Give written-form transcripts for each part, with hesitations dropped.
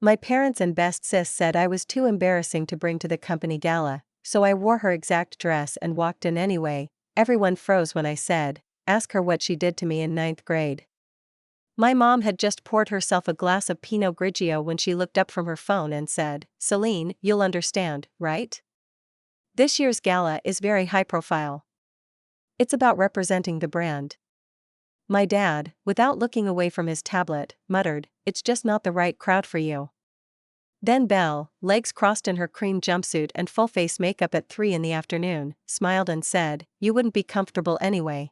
My parents and best sis said I was too embarrassing to bring to the company gala, so I wore her exact dress and walked in anyway. Everyone froze when I said, "Ask her what she did to me in ninth grade." My mom had just poured herself a glass of Pinot Grigio when she looked up from her phone and said, "Celine, you'll understand, right? This year's gala is very high profile. It's about representing the brand." My dad, without looking away from his tablet, muttered, "It's just not the right crowd for you." Then Belle, legs crossed in her cream jumpsuit and full-face makeup at 3 in the afternoon, smiled and said, "You wouldn't be comfortable anyway.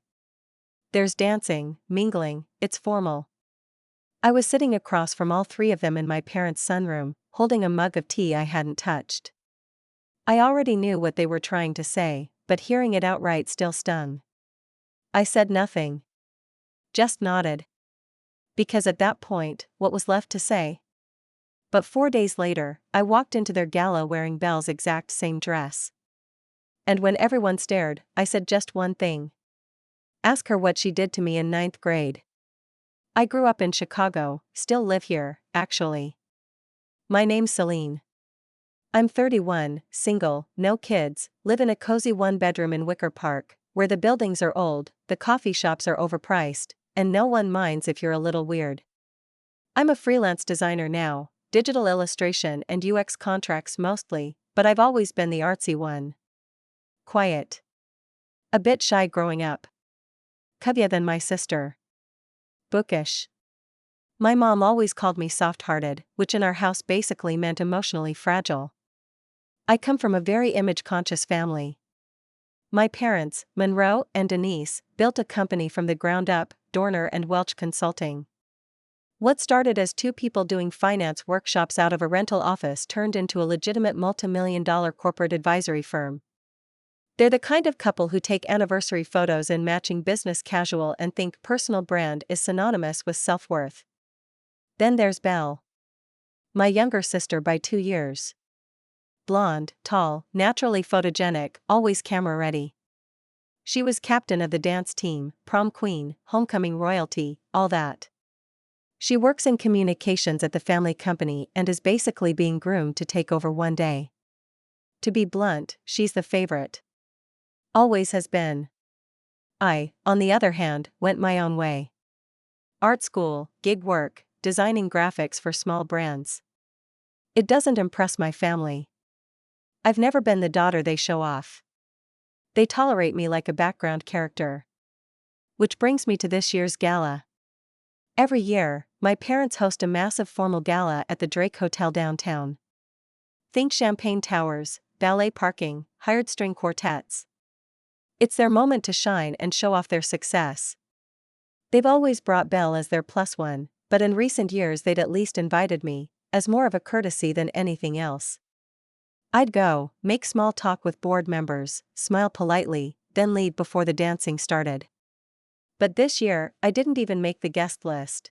There's dancing, mingling, it's formal." I was sitting across from all three of them in my parents' sunroom, holding a mug of tea I hadn't touched. I already knew what they were trying to say, but hearing it outright still stung. I said nothing. Just nodded. Because at that point, what was left to say? But 4 days later, I walked into their gala wearing Belle's exact same dress. And when everyone stared, I said just one thing. "Ask her what she did to me in ninth grade." I grew up in Chicago, still live here, actually. My name's Celine. I'm 31, single, no kids, live in a cozy one-bedroom in Wicker Park, where the buildings are old, the coffee shops are overpriced, and no one minds if you're a little weird. I'm a freelance designer now, digital illustration and UX contracts mostly, but I've always been the artsy one. Quiet. A bit shy growing up. Cuvia than my sister. Bookish. My mom always called me soft-hearted, which in our house basically meant emotionally fragile. I come from a very image-conscious family. My parents, Monroe and Denise, built a company from the ground up, Dorner and Welch Consulting. What started as two people doing finance workshops out of a rental office turned into a legitimate multi-million-dollar corporate advisory firm. They're the kind of couple who take anniversary photos in matching business casual and think personal brand is synonymous with self-worth. Then there's Belle. My younger sister by 2 years. Blonde, tall, naturally photogenic, always camera-ready. She was captain of the dance team, prom queen, homecoming royalty, all that. She works in communications at the family company and is basically being groomed to take over one day. To be blunt, she's the favorite. Always has been. I, on the other hand, went my own way. Art school, gig work, designing graphics for small brands. It doesn't impress my family. I've never been the daughter they show off. They tolerate me like a background character. Which brings me to this year's gala. Every year, my parents host a massive formal gala at the Drake Hotel downtown. Think champagne towers, ballet parking, hired string quartets. It's their moment to shine and show off their success. They've always brought Belle as their plus one, but in recent years they'd at least invited me, as more of a courtesy than anything else. I'd go, make small talk with board members, smile politely, then leave before the dancing started. But this year, I didn't even make the guest list.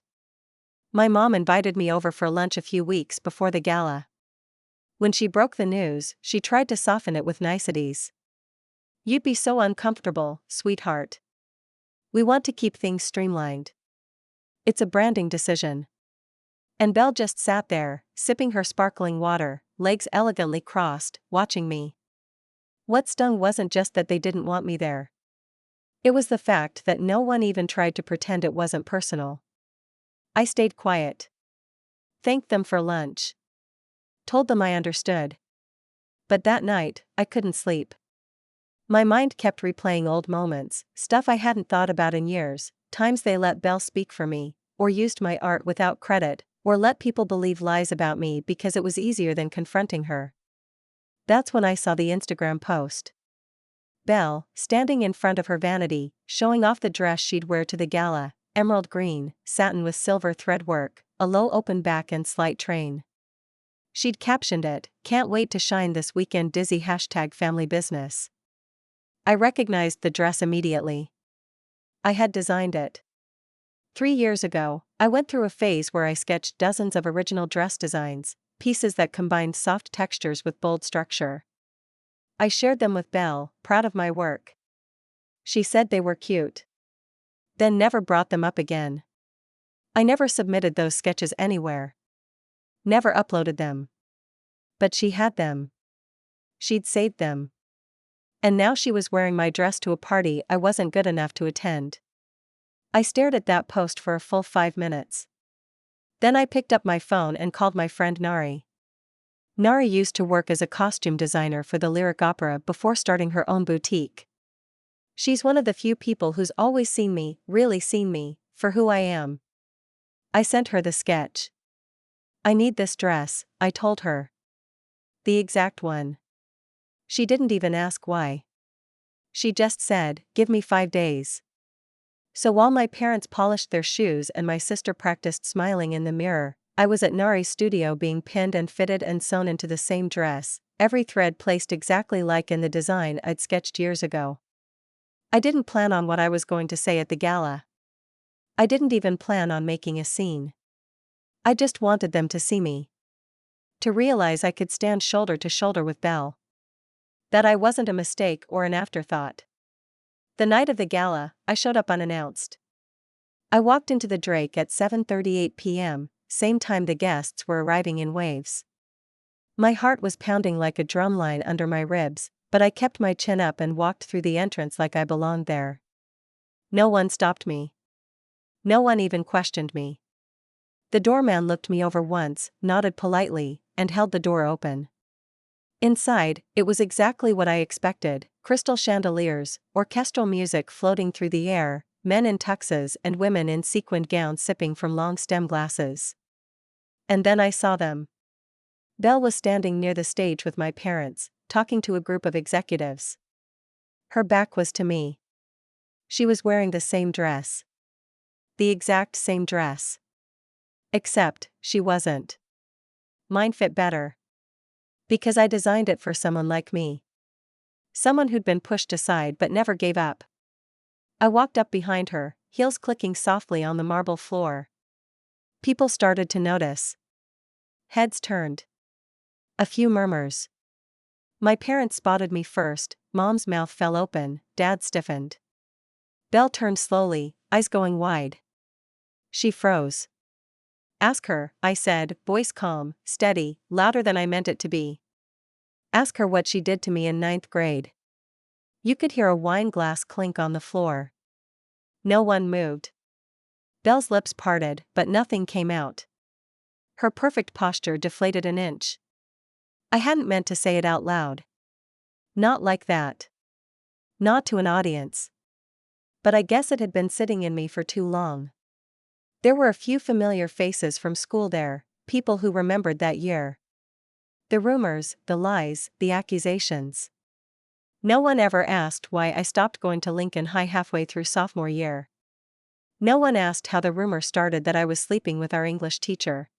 My mom invited me over for lunch a few weeks before the gala. When she broke the news, she tried to soften it with niceties. "You'd be so uncomfortable, sweetheart. We want to keep things streamlined. It's a branding decision." And Belle just sat there, sipping her sparkling water, legs elegantly crossed, watching me. What stung wasn't just that they didn't want me there. It was the fact that no one even tried to pretend it wasn't personal. I stayed quiet. Thanked them for lunch. Told them I understood. But that night, I couldn't sleep. My mind kept replaying old moments, stuff I hadn't thought about in years, times they let Belle speak for me, or used my art without credit, or let people believe lies about me because it was easier than confronting her. That's when I saw the Instagram post. Belle, standing in front of her vanity, showing off the dress she'd wear to the gala, emerald green, satin with silver thread work, a low open back and slight train. She'd captioned it, "Can't wait to shine this weekend dizzy #family business." I recognized the dress immediately. I had designed it. 3 years ago, I went through a phase where I sketched dozens of original dress designs, pieces that combined soft textures with bold structure. I shared them with Belle, proud of my work. She said they were cute. Then never brought them up again. I never submitted those sketches anywhere. Never uploaded them. But she had them. She'd saved them. And now she was wearing my dress to a party I wasn't good enough to attend. I stared at that post for a full 5 minutes. Then I picked up my phone and called my friend Nari. Nari used to work as a costume designer for the Lyric Opera before starting her own boutique. She's one of the few people who's always seen me, really seen me, for who I am. I sent her the sketch. I need this dress, I told her. The exact one. She didn't even ask why. She just said, give me 5 days. So while my parents polished their shoes and my sister practiced smiling in the mirror, I was at Nari's studio being pinned and fitted and sewn into the same dress, every thread placed exactly like in the design I'd sketched years ago. I didn't plan on what I was going to say at the gala. I didn't even plan on making a scene. I just wanted them to see me. To realize I could stand shoulder to shoulder with Belle. That I wasn't a mistake or an afterthought. The night of the gala, I showed up unannounced. I walked into the Drake at 7:38 p.m., same time the guests were arriving in waves. My heart was pounding like a drumline under my ribs, but I kept my chin up and walked through the entrance like I belonged there. No one stopped me. No one even questioned me. The doorman looked me over once, nodded politely, and held the door open. Inside, it was exactly what I expected: crystal chandeliers, orchestral music floating through the air, men in tuxes and women in sequined gowns sipping from long stem glasses. And then I saw them. Belle was standing near the stage with my parents, talking to a group of executives. Her back was to me. She was wearing the same dress. The exact same dress. Except, she wasn't. Mine fit better. Because I designed it for someone like me. Someone who'd been pushed aside but never gave up. I walked up behind her, heels clicking softly on the marble floor. People started to notice. Heads turned. A few murmurs. My parents spotted me first, Mom's mouth fell open, Dad stiffened. Belle turned slowly, eyes going wide. She froze. Ask her, I said, voice calm, steady, louder than I meant it to be. Ask her what she did to me in 9th grade. You could hear a wine glass clink on the floor. No one moved. Belle's lips parted, but nothing came out. Her perfect posture deflated an inch. I hadn't meant to say it out loud. Not like that. Not to an audience. But I guess it had been sitting in me for too long. There were a few familiar faces from school there, people who remembered that year. The rumors, the lies, the accusations. No one ever asked why I stopped going to Lincoln High halfway through sophomore year. No one asked how the rumor started that I was sleeping with our English teacher.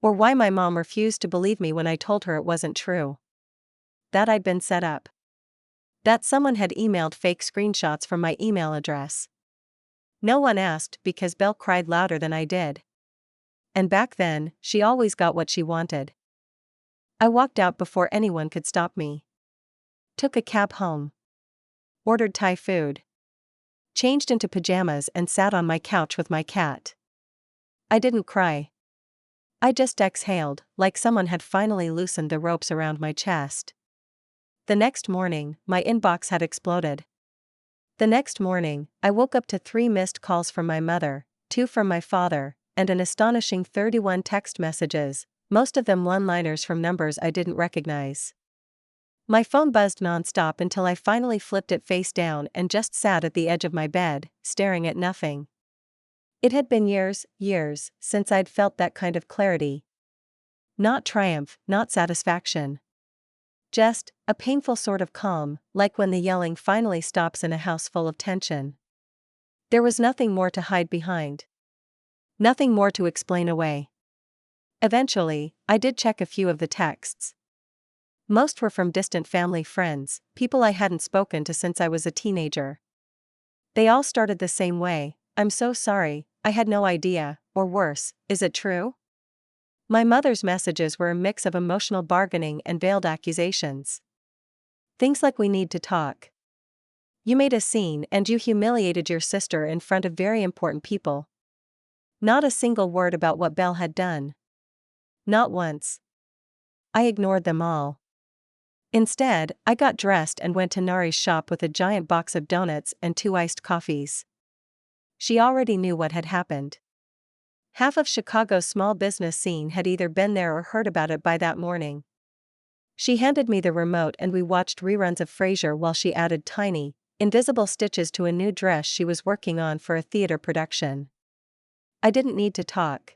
Or why my mom refused to believe me when I told her it wasn't true. That I'd been set up. That someone had emailed fake screenshots from my email address. No one asked because Belle cried louder than I did. And back then, she always got what she wanted. I walked out before anyone could stop me. Took a cab home. Ordered Thai food. Changed into pajamas and sat on my couch with my cat. I didn't cry. I just exhaled, like someone had finally loosened the ropes around my chest. The next morning, my inbox had exploded. The next morning, I woke up to 3 missed calls from my mother, 2 from my father, and an astonishing 31 text messages, most of them one-liners from numbers I didn't recognize. My phone buzzed non-stop until I finally flipped it face down and just sat at the edge of my bed, staring at nothing. It had been years, since I'd felt that kind of clarity. Not triumph, not satisfaction. Just, a painful sort of calm, like when the yelling finally stops in a house full of tension. There was nothing more to hide behind. Nothing more to explain away. Eventually, I did check a few of the texts. Most were from distant family friends, people I hadn't spoken to since I was a teenager. They all started the same way: I'm so sorry, I had no idea, or worse, is it true? My mother's messages were a mix of emotional bargaining and veiled accusations. Things like, we need to talk. You made a scene and you humiliated your sister in front of very important people. Not a single word about what Belle had done. Not once. I ignored them all. Instead, I got dressed and went to Nari's shop with a giant box of donuts and 2 iced coffees. She already knew what had happened. Half of Chicago's small business scene had either been there or heard about it by that morning. She handed me the remote and we watched reruns of Frasier while she added tiny, invisible stitches to a new dress she was working on for a theater production. I didn't need to talk.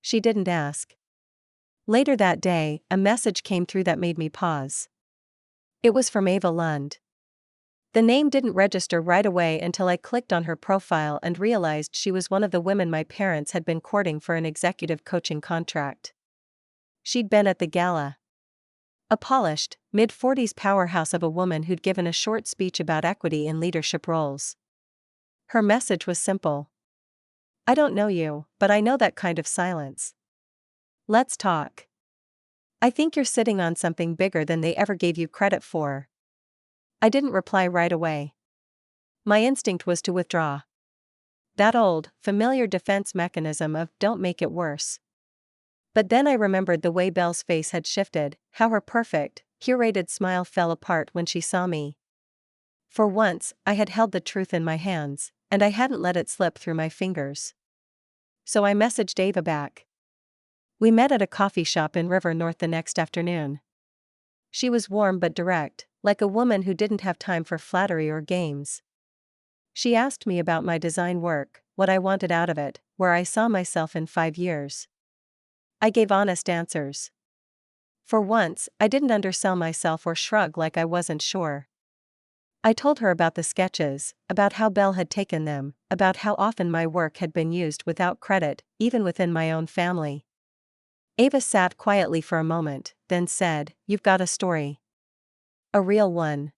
She didn't ask. Later that day, a message came through that made me pause. It was from Ava Lund. The name didn't register right away until I clicked on her profile and realized she was one of the women my parents had been courting for an executive coaching contract. She'd been at the Gala. A polished, mid-40s powerhouse of a woman who'd given a short speech about equity in leadership roles. Her message was simple. I don't know you, but I know that kind of silence. Let's talk. I think you're sitting on something bigger than they ever gave you credit for. I didn't reply right away. My instinct was to withdraw. That old, familiar defense mechanism of don't make it worse. But then I remembered the way Belle's face had shifted, how her perfect, curated smile fell apart when she saw me. For once, I had held the truth in my hands, and I hadn't let it slip through my fingers. So I messaged Ava back. We met at a coffee shop in River North the next afternoon. She was warm but direct, like a woman who didn't have time for flattery or games. She asked me about my design work, what I wanted out of it, where I saw myself in 5 years. I gave honest answers. For once, I didn't undersell myself or shrug like I wasn't sure. I told her about the sketches, about how Belle had taken them, about how often my work had been used without credit, even within my own family. Ava sat quietly for a moment, then said, "You've got a story. A real one.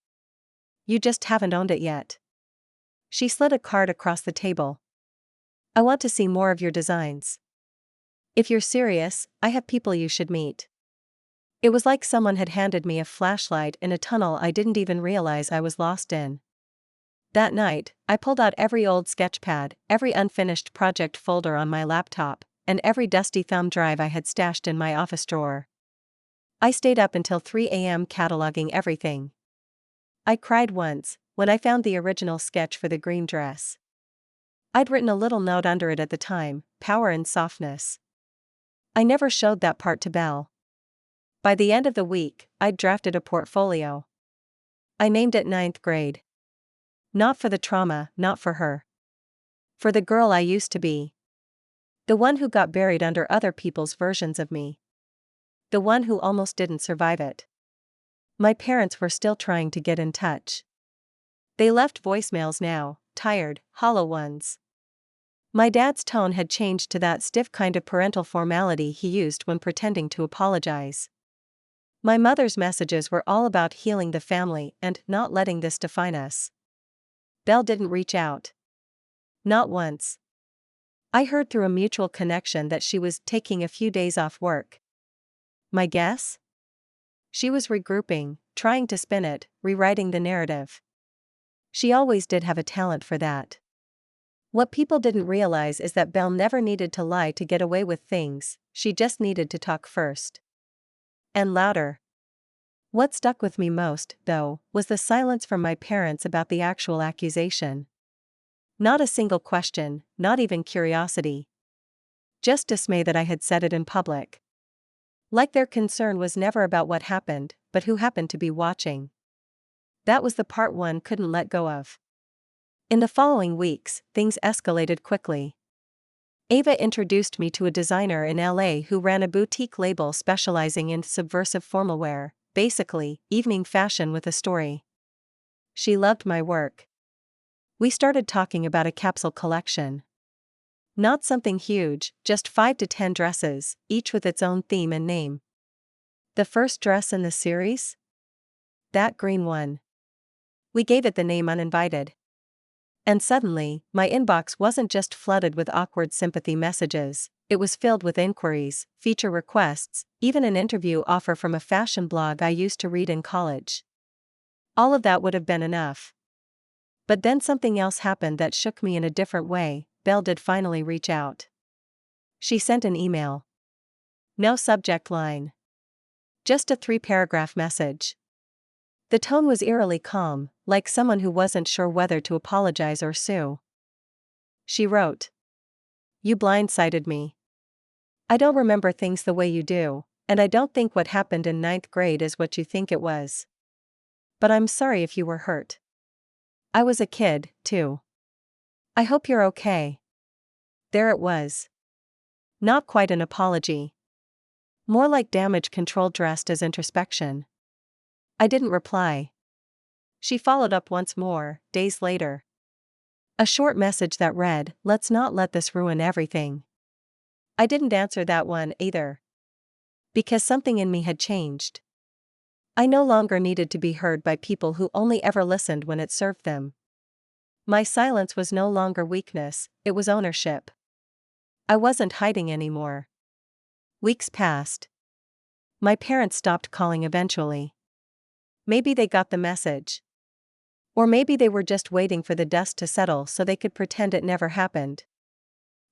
You just haven't owned it yet." She slid a card across the table. "I want to see more of your designs. If you're serious, I have people you should meet." It was like someone had handed me a flashlight in a tunnel I didn't even realize I was lost in. That night, I pulled out every old sketchpad, every unfinished project folder on my laptop, and every dusty thumb drive I had stashed in my office drawer. I stayed up until 3 a.m. cataloging everything. I cried once, when I found the original sketch for the green dress. I'd written a little note under it at the time, power and softness. I never showed that part to Belle. By the end of the week, I'd drafted a portfolio. I named it 9th grade. Not for the trauma, not for her. For the girl I used to be. The one who got buried under other people's versions of me. The one who almost didn't survive it. My parents were still trying to get in touch. They left voicemails now, tired, hollow ones. My dad's tone had changed to that stiff kind of parental formality he used when pretending to apologize. My mother's messages were all about healing the family and not letting this define us. Belle didn't reach out. Not once. I heard through a mutual connection that she was taking a few days off work. My guess? She was regrouping, trying to spin it, rewriting the narrative. She always did have a talent for that. What people didn't realize is that Belle never needed to lie to get away with things, she just needed to talk first. And louder. What stuck with me most, though, was the silence from my parents about the actual accusation. Not a single question, not even curiosity. Just dismay that I had said it in public. Like their concern was never about what happened, but who happened to be watching. That was the part one couldn't let go of. In the following weeks, things escalated quickly. Ava introduced me to a designer in LA who ran a boutique label specializing in subversive formal wear, basically, evening fashion with a story. She loved my work. We started talking about a capsule collection. Not something huge, just 5 to 10 dresses, each with its own theme and name. The first dress in the series? That green one. We gave it the name Uninvited. And suddenly, my inbox wasn't just flooded with awkward sympathy messages, it was filled with inquiries, feature requests, even an interview offer from a fashion blog I used to read in college. All of that would have been enough. But then something else happened that shook me in a different way. Belle did finally reach out. She sent an email. No subject line. Just a 3-paragraph message. The tone was eerily calm, like someone who wasn't sure whether to apologize or sue. She wrote, "You blindsided me. I don't remember things the way you do, and I don't think what happened in ninth grade is what you think it was. But I'm sorry if you were hurt. I was a kid, too. I hope you're okay." There it was. Not quite an apology. More like damage control dressed as introspection. I didn't reply. She followed up once more, days later. A short message that read, "Let's not let this ruin everything." I didn't answer that one either. Because something in me had changed. I no longer needed to be heard by people who only ever listened when it served them. My silence was no longer weakness, it was ownership. I wasn't hiding anymore. Weeks passed. My parents stopped calling eventually. Maybe they got the message. Or maybe they were just waiting for the dust to settle so they could pretend it never happened.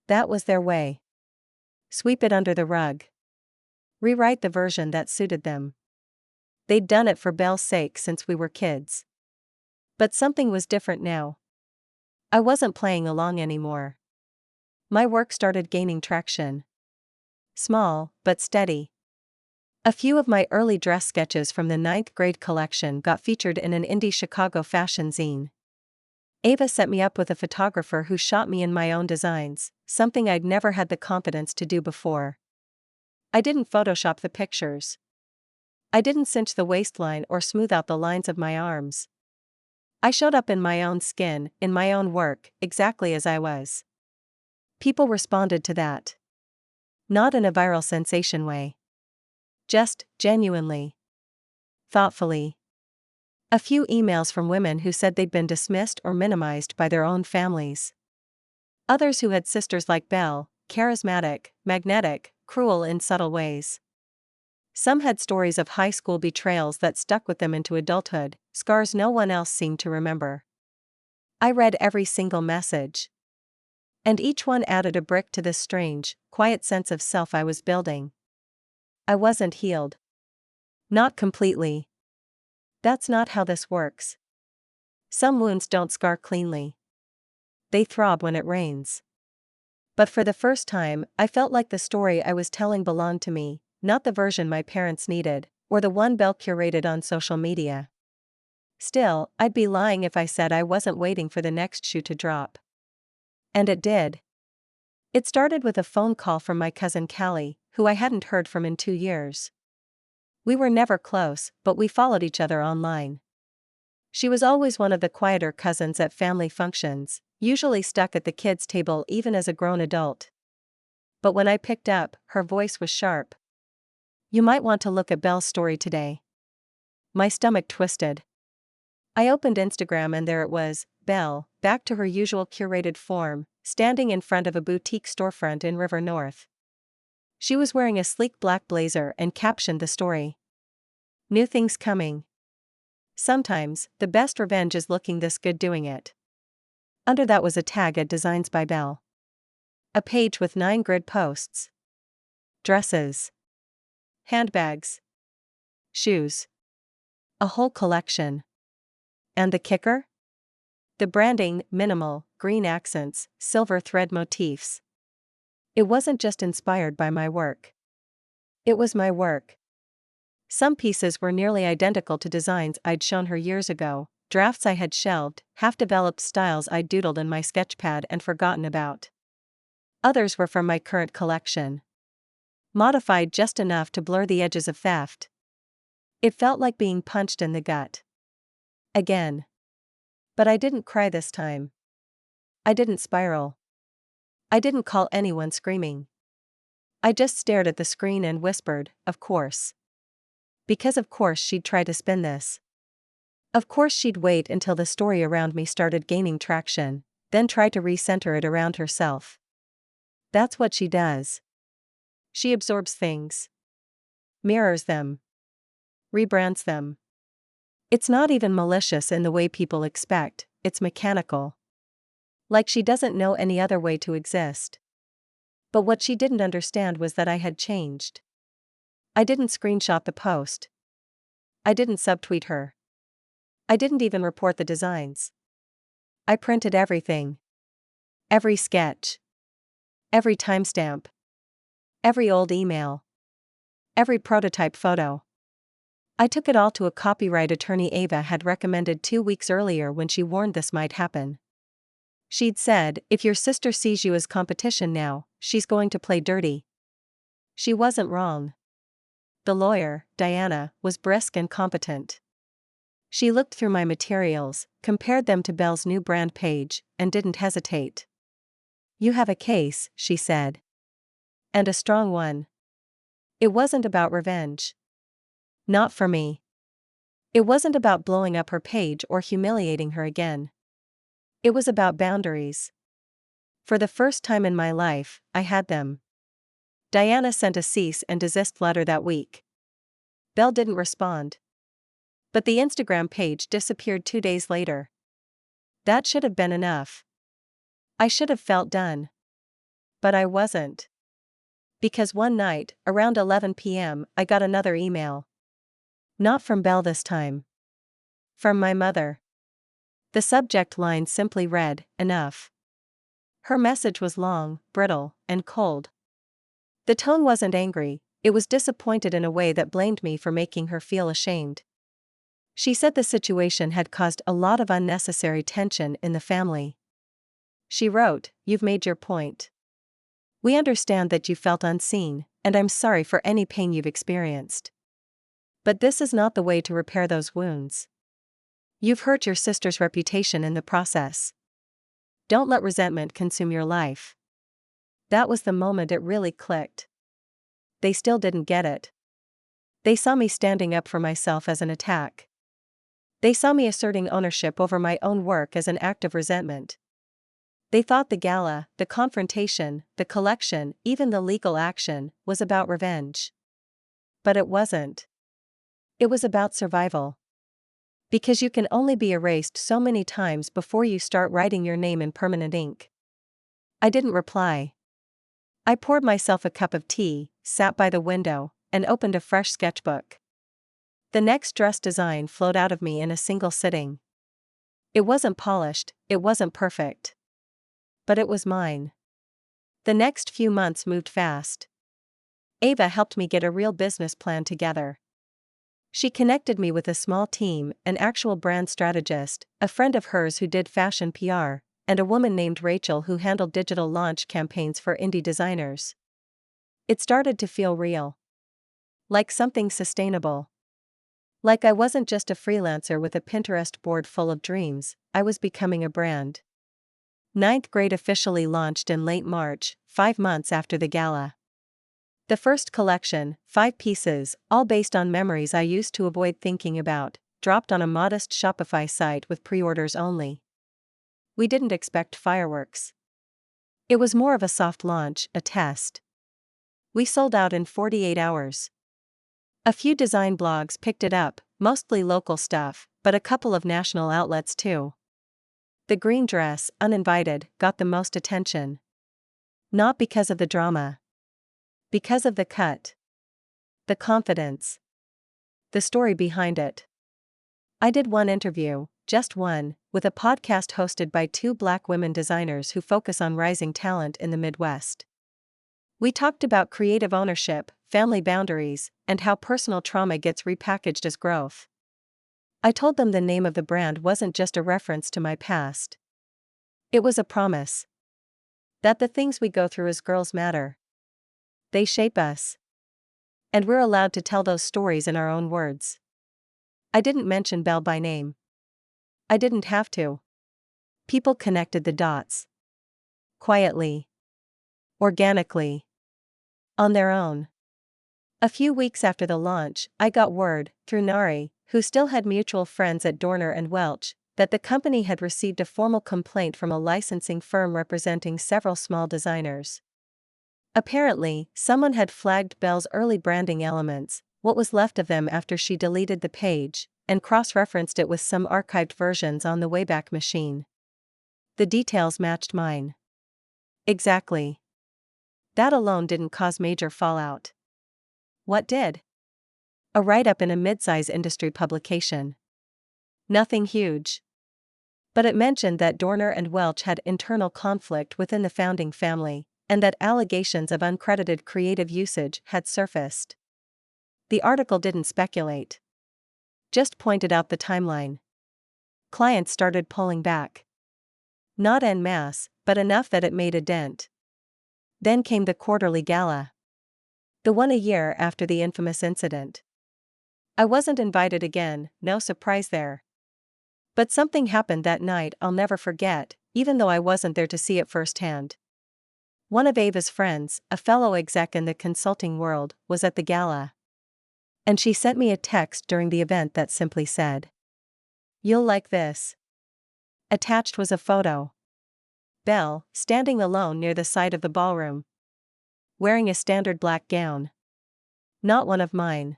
That was their way. Sweep it under the rug. Rewrite the version that suited them. They'd done it for Belle's sake since we were kids. But something was different now. I wasn't playing along anymore. My work started gaining traction. Small, but steady. A few of my early dress sketches from the ninth grade collection got featured in an indie Chicago fashion zine. Ava set me up with a photographer who shot me in my own designs, something I'd never had the confidence to do before. I didn't Photoshop the pictures. I didn't cinch the waistline or smooth out the lines of my arms. I showed up in my own skin, in my own work, exactly as I was. People responded to that. Not in a viral sensation way. Just, genuinely. Thoughtfully. A few emails from women who said they'd been dismissed or minimized by their own families. Others who had sisters like Belle, charismatic, magnetic, cruel in subtle ways. Some had stories of high school betrayals that stuck with them into adulthood, scars no one else seemed to remember. I read every single message. And each one added a brick to this strange, quiet sense of self I was building. I wasn't healed. Not completely. That's not how this works. Some wounds don't scar cleanly. They throb when it rains. But for the first time, I felt like the story I was telling belonged to me, not the version my parents needed, or the one Belle curated on social media. Still, I'd be lying if I said I wasn't waiting for the next shoe to drop. And it did. It started with a phone call from my cousin Callie, who I hadn't heard from in 2 years. We were never close, but we followed each other online. She was always one of the quieter cousins at family functions, usually stuck at the kids' table even as a grown adult. But when I picked up, her voice was sharp. "You might want to look at Belle's story today." My stomach twisted. I opened Instagram and there it was, Belle, back to her usual curated form, standing in front of a boutique storefront in River North. She was wearing a sleek black blazer and captioned the story. "New things coming. Sometimes, the best revenge is looking this good doing it." Under that was a tag at Designs by Belle. A page with 9 grid posts. Dresses. Handbags. Shoes. A whole collection. And the kicker? The branding, minimal, green accents, silver thread motifs. It wasn't just inspired by my work. It was my work. Some pieces were nearly identical to designs I'd shown her years ago, drafts I had shelved, half-developed styles I'd doodled in my sketchpad and forgotten about. Others were from my current collection. Modified just enough to blur the edges of theft. It felt like being punched in the gut. Again. But I didn't cry this time. I didn't spiral. I didn't call anyone screaming. I just stared at the screen and whispered, "Of course." Because of course she'd try to spin this. Of course she'd wait until the story around me started gaining traction, then try to recenter it around herself. That's what she does. She absorbs things. Mirrors them. Rebrands them. It's not even malicious in the way people expect, it's mechanical. Like she doesn't know any other way to exist. But what she didn't understand was that I had changed. I didn't screenshot the post. I didn't subtweet her. I didn't even report the designs. I printed everything. Every sketch. Every timestamp. Every old email. Every prototype photo. I took it all to a copyright attorney Ava had recommended 2 weeks earlier when she warned this might happen. She'd said, if your sister sees you as competition now, she's going to play dirty. She wasn't wrong. The lawyer, Diana, was brisk and competent. She looked through my materials, compared them to Belle's new brand page, and didn't hesitate. You have a case, she said. And a strong one. It wasn't about revenge. Not for me. It wasn't about blowing up her page or humiliating her again. It was about boundaries. For the first time in my life, I had them. Diana sent a cease and desist letter that week. Belle didn't respond. But the Instagram page disappeared 2 days later. That should have been enough. I should have felt done. But I wasn't. Because one night, around 11 p.m., I got another email. Not from Belle this time. From my mother. The subject line simply read, "Enough." Her message was long, brittle, and cold. The tone wasn't angry, it was disappointed in a way that blamed me for making her feel ashamed. She said the situation had caused a lot of unnecessary tension in the family. She wrote, "You've made your point. We understand that you felt unseen, and I'm sorry for any pain you've experienced. But this is not the way to repair those wounds. You've hurt your sister's reputation in the process. Don't let resentment consume your life." That was the moment it really clicked. They still didn't get it. They saw me standing up for myself as an attack. They saw me asserting ownership over my own work as an act of resentment. They thought the gala, the confrontation, the collection, even the legal action, was about revenge. But it wasn't. It was about survival. Because you can only be erased so many times before you start writing your name in permanent ink. I didn't reply. I poured myself a cup of tea, sat by the window, and opened a fresh sketchbook. The next dress design flowed out of me in a single sitting. It wasn't polished, it wasn't perfect. But it was mine. The next few months moved fast. Ava helped me get a real business plan together. She connected me with a small team, an actual brand strategist, a friend of hers who did fashion PR, and a woman named Rachel who handled digital launch campaigns for indie designers. It started to feel real. Like something sustainable. Like I wasn't just a freelancer with a Pinterest board full of dreams, I was becoming a brand. Ninth grade officially launched in late March, 5 months after the gala. The first collection, 5 pieces, all based on memories I used to avoid thinking about, dropped on a modest Shopify site with pre-orders only. We didn't expect fireworks. It was more of a soft launch, a test. We sold out in 48 hours. A few design blogs picked it up, mostly local stuff, but a couple of national outlets too. The green dress, uninvited, got the most attention. Not because of the drama. Because of the cut. The confidence. The story behind it. I did one interview, just one, with a podcast hosted by 2 Black women designers who focus on rising talent in the Midwest. We talked about creative ownership, family boundaries, and how personal trauma gets repackaged as growth. I told them the name of the brand wasn't just a reference to my past. It was a promise. That the things we go through as girls matter. They shape us. And we're allowed to tell those stories in our own words. I didn't mention Belle by name. I didn't have to. People connected the dots. Quietly. Organically. On their own. A few weeks after the launch, I got word, through Nari, who still had mutual friends at Dorner and Welch, that the company had received a formal complaint from a licensing firm representing several small designers. Apparently, someone had flagged Belle's early branding elements, what was left of them after she deleted the page, and cross-referenced it with some archived versions on the Wayback Machine. The details matched mine. Exactly. That alone didn't cause major fallout. What did? A write-up in a mid-size industry publication. Nothing huge. But it mentioned that Dorner and Welch had internal conflict within the founding family, and that allegations of uncredited creative usage had surfaced. The article didn't speculate. Just pointed out the timeline. Clients started pulling back. Not en masse, but enough that it made a dent. Then came the quarterly gala. The one a year after the infamous incident. I wasn't invited again, no surprise there. But something happened that night I'll never forget, even though I wasn't there to see it firsthand. One of Ava's friends, a fellow exec in the consulting world, was at the gala. And she sent me a text during the event that simply said, "You'll like this." Attached was a photo. Belle, standing alone near the side of the ballroom. Wearing a standard black gown. Not one of mine.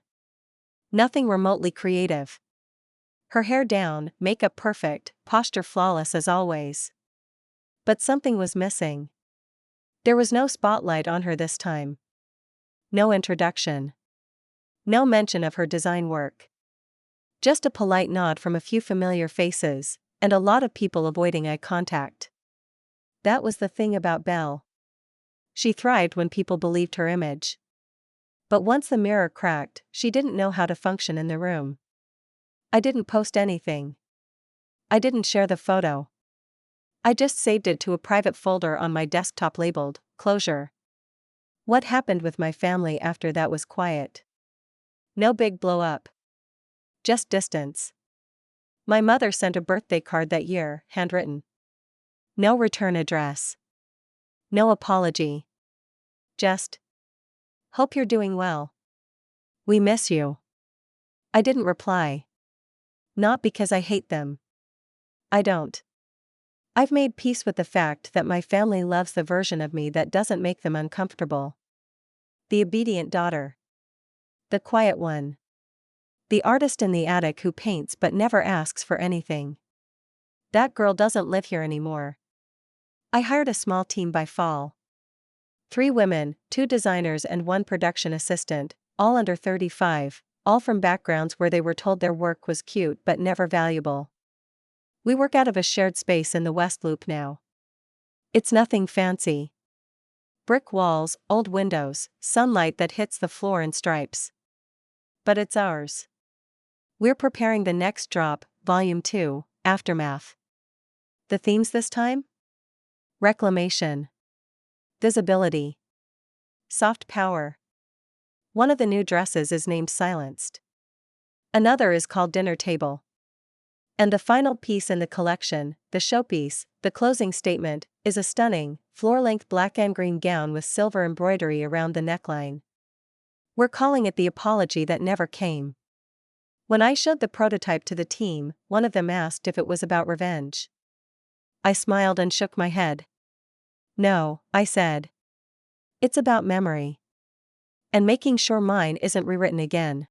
Nothing remotely creative. Her hair down, makeup perfect, posture flawless as always. But something was missing. There was no spotlight on her this time. No introduction. No mention of her design work. Just a polite nod from a few familiar faces, and a lot of people avoiding eye contact. That was the thing about Belle. She thrived when people believed her image. But once the mirror cracked, she didn't know how to function in the room. I didn't post anything. I didn't share the photo. I just saved it to a private folder on my desktop labeled, "Closure." What happened with my family after that was quiet. No big blow up. Just distance. My mother sent a birthday card that year, handwritten. No return address. No apology. Just, "Hope you're doing well. We miss you." I didn't reply. Not because I hate them. I don't. I've made peace with the fact that my family loves the version of me that doesn't make them uncomfortable. The obedient daughter. The quiet one. The artist in the attic who paints but never asks for anything. That girl doesn't live here anymore. I hired a small team by fall. 3 women, 2 designers and 1 production assistant, all under 35, all from backgrounds where they were told their work was cute but never valuable. We work out of a shared space in the West Loop now. It's nothing fancy. Brick walls, old windows, sunlight that hits the floor in stripes. But it's ours. We're preparing the next drop, Volume 2, Aftermath. The themes this time? Reclamation. Visibility. Soft power. One of the new dresses is named Silenced. Another is called Dinner Table. And the final piece in the collection, the showpiece, the closing statement, is a stunning, floor-length black and green gown with silver embroidery around the neckline. We're calling it the apology that never came. When I showed the prototype to the team, one of them asked if it was about revenge. I smiled and shook my head. No, I said. It's about memory. And making sure mine isn't rewritten again.